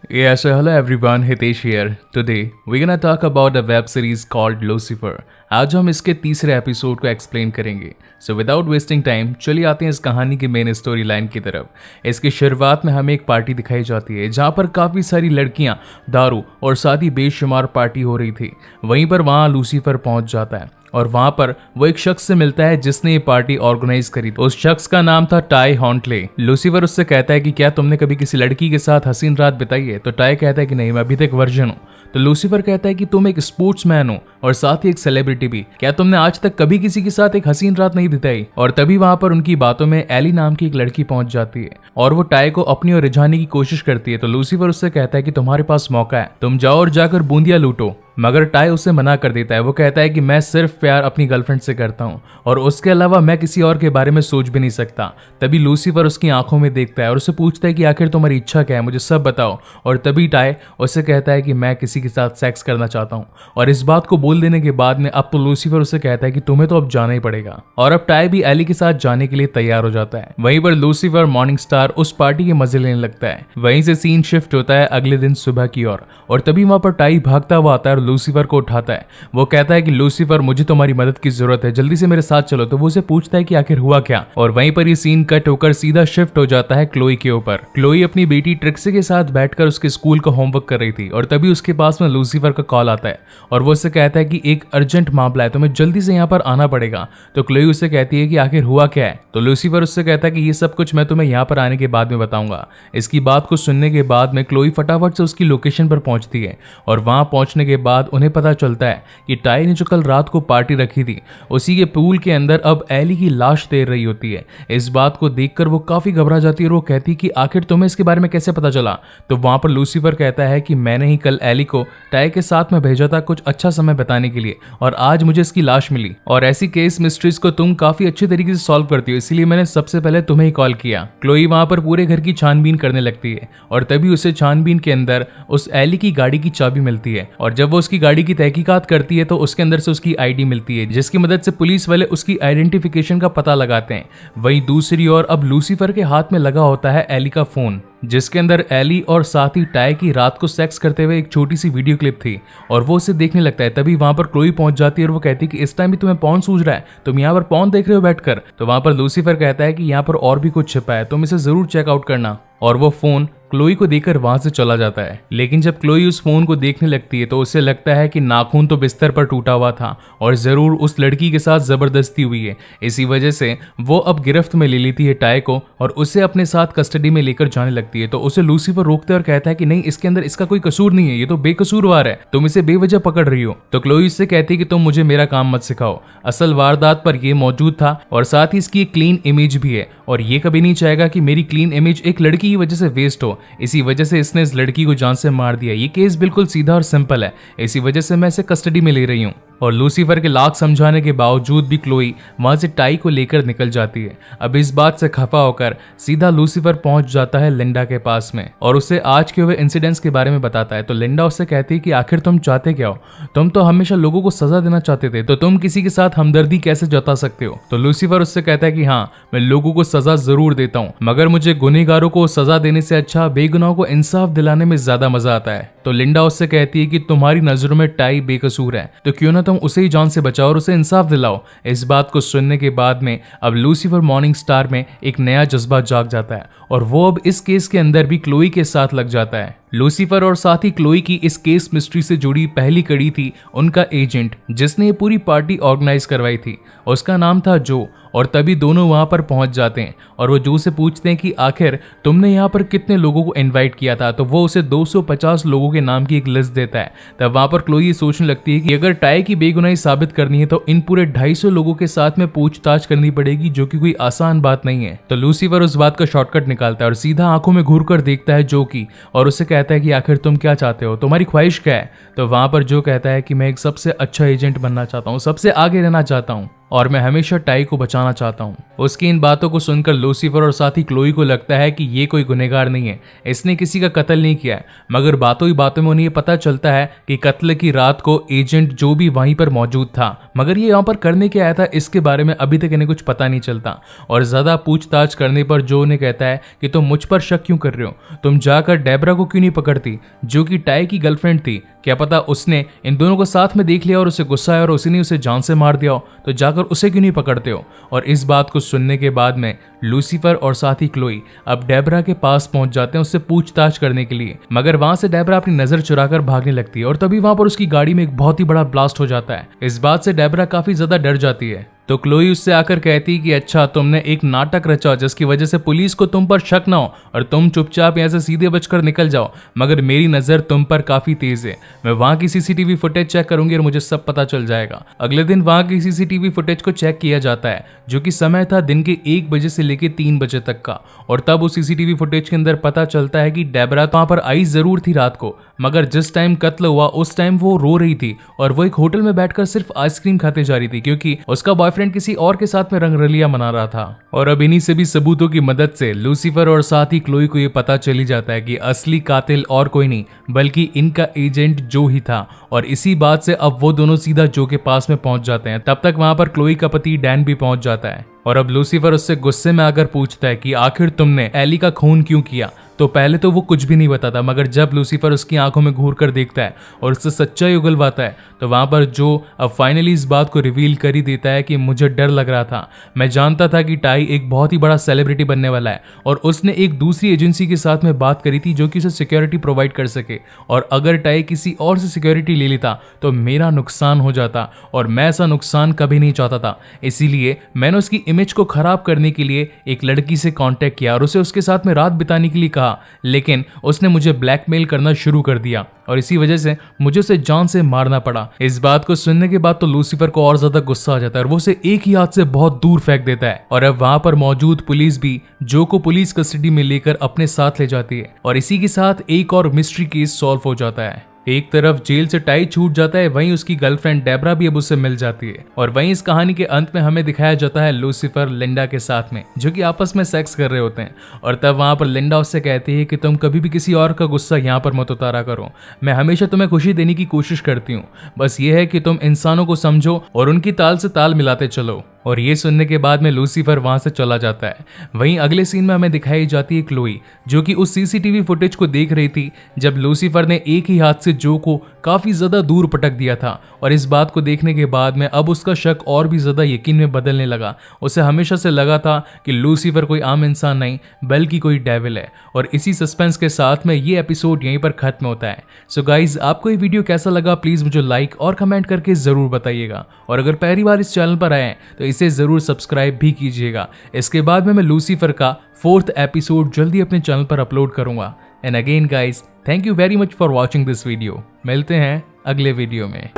Yeah, so hello everyone, Hitesh here. Today we're gonna talk about a web series called Lucifer. आज हम इसके तीसरे episode को explain करेंगे. सो विदाउट वेस्टिंग टाइम चलिए आते हैं इस कहानी की मेन स्टोरी लाइन की तरफ. इसकी शुरुआत में हमें एक पार्टी दिखाई जाती है जहाँ पर काफ़ी सारी लड़कियाँ, दारू और साथ ही बेशुमार पार्टी हो रही थी. वहीं पर वहाँ लूसीफर पहुँच जाता है और वहां पर वो एक शख्स से मिलता है जिसने ये पार्टी ऑर्गेनाइज करी. उस शख्स का नाम था टाई हॉन्टले. लूसीफर उससे कहता है कि क्या तुमने कभी किसी लड़की के साथ हसीन रात बिताई है? तो टाई कहता है कि नहीं, मैं अभी तक वर्जिन हूँ. तो लूसीफर कहता है कि तुम एक स्पोर्ट्समैन हो और साथ ही एक सेलिब्रिटी भी. क्या तुमने आज तक कभी किसी के साथ एक हसीन रात नहीं बिताई? और तभी वहां पर उनकी बातों में एली नाम की एक लड़की पहुंच जाती है और वो टाई को अपनी ओर रिझाने की कोशिश करती है. तो लूसीफर उससे कहता है कि तुम्हारे पास मौका है, तुम जाओ और जाकर बूंदिया लूटो. मगर टाई उसे मना कर देता है. वो कहता है कि मैं सिर्फ प्यार अपनी गर्लफ्रेंड से करता हूँ और उसके अलावा मैं किसी और के बारे में सोच भी नहीं सकता. तभी लूसीफर उसकी आंखों में देखता है और उससे पूछता है कि आखिर तुम्हारी इच्छा क्या है, मुझे सब बताओ. और तभी टाई उससे कहता है कि मैं किसी के साथ सेक्स करना चाहता हूँ. और इस बात को बोल देने के बाद में अब तो लूसीफर उससे कहता है कि तुम्हें तो अब जाना ही पड़ेगा. और अब टाई भी एली के साथ जाने के लिए तैयार हो जाता है. वहीं पर लूसीफर मॉर्निंग स्टार उस पार्टी के मजे लेने लगता है. वहीं से सीन शिफ्ट होता है अगले दिन सुबह की ओर और तभी वहां पर टाई भागता हुआ आता है और लूसीफर को उठाता है. वो कहता है कि लूसीफर, मुझे तुम्हारी मदद की जरूरत है, जल्दी से मेरे साथ चलो. तो वो उसे पूछता है कि आखिर हुआ क्या. और वहीं पर ये सीन कट होकर सीधा शिफ्ट हो जाता है क्लोई के ऊपर. क्लोई अपनी बेटी ट्रिक्सी के साथ बैठकर उसके स्कूल का होमवर्क कर रही थी और तभी उसके पास में लूसीफर का कॉल आता है और वो उससे कहता है कि एक अर्जेंट मामला है, तुम्हें जल्दी से यहाँ पर आना पड़ेगा. तो क्लोई उससे कहती है कि आखिर हुआ क्या है. तो लूसीफर उससे कहता है कि ये सब कुछ मैं तुम्हें यहाँ पर आने के बाद में बताऊंगा. इसकी बात को सुनने के बाद में क्लोई फटाफट से उसकी लोकेशन पर पहुंचती है और वहां पहुंचने के बाद उन्हें पता चलता है कि टाई ने जो कल रात को पार्टी रखी थी उसी के पूल के अंदर अब एली की लाश तैर रही होती है. इस बात को देखकर वो काफी घबरा जाती है और वो कहती है कि आखिर तुम्हें इसके बारे में कैसे पता चला. तो वहां पर लूसीफर कहता है कि मैंने ही कल एली को टाई के साथ में भेजा था कुछ अच्छा समय बताने के लिए और आज मुझे इसकी लाश मिली. और ऐसी केस मिस्ट्रीज को तुम काफी अच्छे तरीके से सॉल्व करती हो, इसीलिए मैंने सबसे पहले तुम्हें ही कॉल किया. क्लोई वहां पर पूरे घर की छानबीन करने लगती है और तभी उसे छानबीन के अंदर उस एली की गाड़ी की चाबी मिलती है. और जब वो उसकी गाड़ी की तहकीकात करती है तो उसके अंदर से उसकी आईडी मिलती है जिसकी मदद से पुलिस वाले उसकी आइडेंटिफिकेशन का पता लगाते हैं. वहीं दूसरी ओर अब लूसीफर के हाथ में लगा होता है एली का फोन जिसके अंदर एली और साथ ही टाई की रात को सेक्स करते हुए एक छोटी सी वीडियो क्लिप थी और वो उसे देखने लगता है. तभी वहां पर क्लोई पहुंच जाती है और वो कहती है कि इस टाइम भी तुम्हें पॉर्न सूझ रहा है, तुम यहाँ पर पॉर्न देख रहे हो बैठकर. तो वहां पर लूसीफर कहता है कि यहाँ पर और भी कुछ छिपा है, तुम इसे जरूर चेकआउट करना. और वो फोन क्लोई को देकर वहां से चला जाता है. लेकिन जब क्लोई उस फोन को देखने लगती है तो उसे लगता है कि नाखून तो बिस्तर पर टूटा हुआ था और जरूर उस लड़की के साथ जबरदस्ती हुई है. इसी वजह से वो अब गिरफ्त में ले लेती है टाई को और उसे अपने साथ कस्टडी में लेकर जाने लगती है. तो उसे लूसीफर रोकता है और कहता है कि नहीं, इसके अंदर इसका कोई कसूर नहीं है, ये तो बेकसूरवार है, तुम इसे बेवजह पकड़ रही हो. तो क्लोई उससे कहती है कि तुम मुझे मेरा काम मत सिखाओ, असल वारदात पर ये मौजूद था और साथ ही इसकी क्लीन इमेज भी है और ये कभी नहीं चाहेगा कि मेरी क्लीन इमेज एक लड़की की वजह से वेस्ट हो. इसी वजह से इसने इस लड़की को जान से मार दिया. ये केस बिल्कुल सीधा और सिंपल है, इसी वजह से मैं इसे कस्टडी में ले रही हूँ. और लूसीफर के लाख समझाने के बावजूद भी क्लोई वहां से टाई को लेकर निकल जाती है. अब इस बात से खफा होकर सीधा लूसीफर पहुंच जाता है लिंडा के पास में और उसे आज के हुए इंसिडेंट्स के बारे में बताता है. तो लिंडा उससे कहती है कि आखिर तुम चाहते क्या हो, तुम तो हमेशा लोगों को सजा देना चाहते थे, तो तुम किसी के साथ हमदर्दी कैसे जता सकते हो. तो लूसीफर उससे कहता है कि हाँ, मैं लोगों को सजा जरूर देता हूँ, मगर मुझे गुनहगारों को सजा देने से अच्छा बेगुनाहों को इंसाफ दिलाने में ज्यादा मजा आता है. तो लिंडा उससे कहती है कि तुम्हारी नजरों में टाई बेकसूर है, तो क्यों ना तुम उसे ही जान से बचाओ और उसे इंसाफ दिलाओ. इस बात को सुनने के बाद में अब लूसीफर मॉर्निंग स्टार में एक नया जज्बा जाग जाता है और वो अब इस केस के अंदर भी क्लोई के साथ लग जाता है. लूसीफर और साथ ही क्लोई की इस केस मिस्ट्री से जुड़ी पहली कड़ी थी उनका एजेंट जिसने ये पूरी पार्टी ऑर्गेनाइज करवाई थी, उसका नाम था जो. और तभी दोनों वहां पर पहुंच जाते हैं और वो जो से पूछते हैं कि आखिर तुमने यहाँ पर कितने लोगों को इनवाइट किया था. तो वो उसे 250 लोगों के नाम की एक लिस्ट देता है. तब वहां पर क्लोई ये सोचने लगती है कि अगर टाई की बेगुनाही साबित करनी है तो इन पूरे 250 लोगों के साथ में पूछताछ करनी पड़ेगी, जो कि कोई आसान बात नहीं है. तो लूसीफर उस बात का शॉर्टकट निकालता है और सीधा आंखों में घूर कर देखता है जो की और उससे कहता है कि आखिर तुम क्या चाहते हो, तुम्हारी ख्वाहिश क्या है. तो वहां पर जो कहता है कि मैं एक सबसे अच्छा एजेंट बनना चाहता हूँ, सबसे आगे रहना चाहता हूँ. और मैं हमेशा टाई को बचाना चाहता हूँ। उसकी इन बातों को सुनकर लूसीफर और साथ ही क्लोई को लगता है कि ये कोई गुनहगार नहीं है, इसने किसी का कत्ल नहीं किया है। मगर बातों ही बातों में उन्हें पता चलता है कि कत्ल की रात को एजेंट जो भी वहीं पर मौजूद था, मगर ये यहाँ पर करने क्या आया था इसके बारे में अभी तक इन्हें कुछ पता नहीं चलता। और ज्यादा पूछताछ करने पर जो उन्हें कहता है कि तुम मुझ पर शक क्यों कर रहे हो, तुम जाकर डेबरा को क्यों नहीं पकड़ती जो कि टाई की गर्लफ्रेंड थी, क्या पता उसने इन दोनों को साथ में देख लिया और उसे गुस्सा आया और उसी ने उसे जान से मार दिया हो, तो जाकर उसे क्यों नहीं पकड़ते हो। और इस बात को सुनने के बाद में लूसीफर और साथ ही क्लोई अब डेबरा के पास पहुंच जाते हैं उससे पूछताछ करने के लिए। मगर वहां से डेबरा अपनी नजर चुराकर भागने लगती है और तभी वहां पर उसकी गाड़ी में एक बहुत ही बड़ा ब्लास्ट हो जाता है। इस बात से डेबरा काफी ज्यादा डर जाती है, तो क्लोई उससे आकर कहती कि अच्छा तुमने एक नाटक रचा जिसकी वजह से पुलिस को तुम पर शक ना हो और तुम चुपचाप यहाँ से सीधे बचकर निकल जाओ, मगर मेरी नजर तुम पर काफी तेज है। मैं वहां की सीसीटीवी फुटेज चेक करूंगी और मुझे सब पता चल जाएगा। अगले दिन वहां की सीसीटीवी फुटेज को चेक किया जाता है जो कि समय था दिन के 1 बजे से लेकर 3 बजे तक का। और तब उस सीसीटीवी फुटेज के अंदर पता चलता है कि डेबरा वहां पर आई जरूर थी रात को, मगर जिस टाइम कत्ल हुआ उस टाइम वो रो रही थी और वो एक होटल में बैठकर सिर्फ आइसक्रीम खाते जा रही थी क्योंकि उसका बॉयफ्रेंड किसी और के साथ में रंगरलिया मना रहा था। और अब इन्हीं सभी सबूतों की मदद से लूसीफर और साथ ही क्लोई को ये पता चली जाता है कि असली कातिल और कोई नहीं बल्कि इनका एजेंट जो ही था। और इसी बात से अब वो दोनों सीधा जो के पास में पहुंच जाते हैं। तब तक वहां पर क्लोई का पति डैन भी पहुंच जाता है और अब लूसीफर उससे गुस्से में आकर पूछता है कि आखिर तुमने एली का खून क्यों किया। तो पहले तो वो कुछ भी नहीं बताता, मगर जब लूसीफर उसकी आंखों में घूर कर देखता है और उससे सच्चाई उगलवाता है तो वहां पर जो अब फाइनली इस बात को रिवील कर ही देता है कि मुझे डर लग रहा था, मैं जानता था कि टाई एक बहुत ही बड़ा सेलिब्रिटी बनने वाला है और उसने एक दूसरी एजेंसी के साथ में बात करी थी जो कि उसे सिक्योरिटी प्रोवाइड कर सके, और अगर टाई किसी और से सिक्योरिटी ले लेता तो मेरा नुकसान हो जाता और मैं ऐसा नुकसान कभी नहीं चाहता था। इसीलिए मैंने उसकी इमेज को खराब करने के लिए एक लड़की से कांटेक्ट किया और उसे उसके साथ में रात बिताने के लिए कहा, लेकिन उसने मुझे ब्लैकमेल करना शुरू कर दिया और इसी वजह से मुझे उसे जान से मारना पड़ा। इस बात को सुनने के बाद तो लूसीफर को और ज्यादा गुस्सा आ जाता है और वो उसे एक ही हाथ से बहुत दूर फेंक देता है। और अब वहां पर मौजूद पुलिस भी जो को पुलिस कस्टडी में लेकर अपने साथ ले जाती है और इसी के साथ एक और मिस्ट्री केस सॉल्व हो जाता है। एक तरफ जेल से टाई छूट जाता है, वहीं उसकी गर्लफ्रेंड डेबरा भी अब उससे मिल जाती है और वहीं इस कहानी के अंत में हमें दिखाया जाता है लूसीफर लिंडा के साथ में जो कि आपस में सेक्स कर रहे होते हैं। और तब वहां पर लिंडा उससे कहती है कि तुम कभी भी किसी और का गुस्सा यहाँ पर मत उतारा करो, मैं हमेशा तुम्हें खुशी देने की कोशिश करती हूँ, बस ये है कि तुम इंसानों को समझो और उनकी ताल से ताल मिलाते चलो। और ये सुनने के बाद में लूसीफर वहां से चला जाता है। वहीं अगले सीन में हमें दिखाई जाती है क्लोई जो कि उस सीसीटीवी फुटेज को देख रही थी जब लूसीफर ने एक ही हाथ से जो को काफी ज्यादा दूर पटक दिया था। और इस बात को देखने के बाद में अब उसका शक और भी ज्यादा यकीन में बदलने लगा। उसे हमेशा से लगा था कि लूसीफर कोई आम इंसान नहीं बल्कि कोई डेविल है। और इसी सस्पेंस के साथ में ये एपिसोड यहीं पर खत्म होता है। सो गाइज, आपको ये वीडियो कैसा लगा प्लीज मुझे लाइक और कमेंट करके जरूर बताइएगा। और अगर पहली बार इस चैनल पर आए तो इसे जरूर सब्सक्राइब भी कीजिएगा। इसके बाद में मैं लूसीफर का 4th एपिसोड जल्दी अपने चैनल पर अपलोड करूंगा। And again guys, thank you very much for watching this video. मिलते हैं अगले वीडियो में।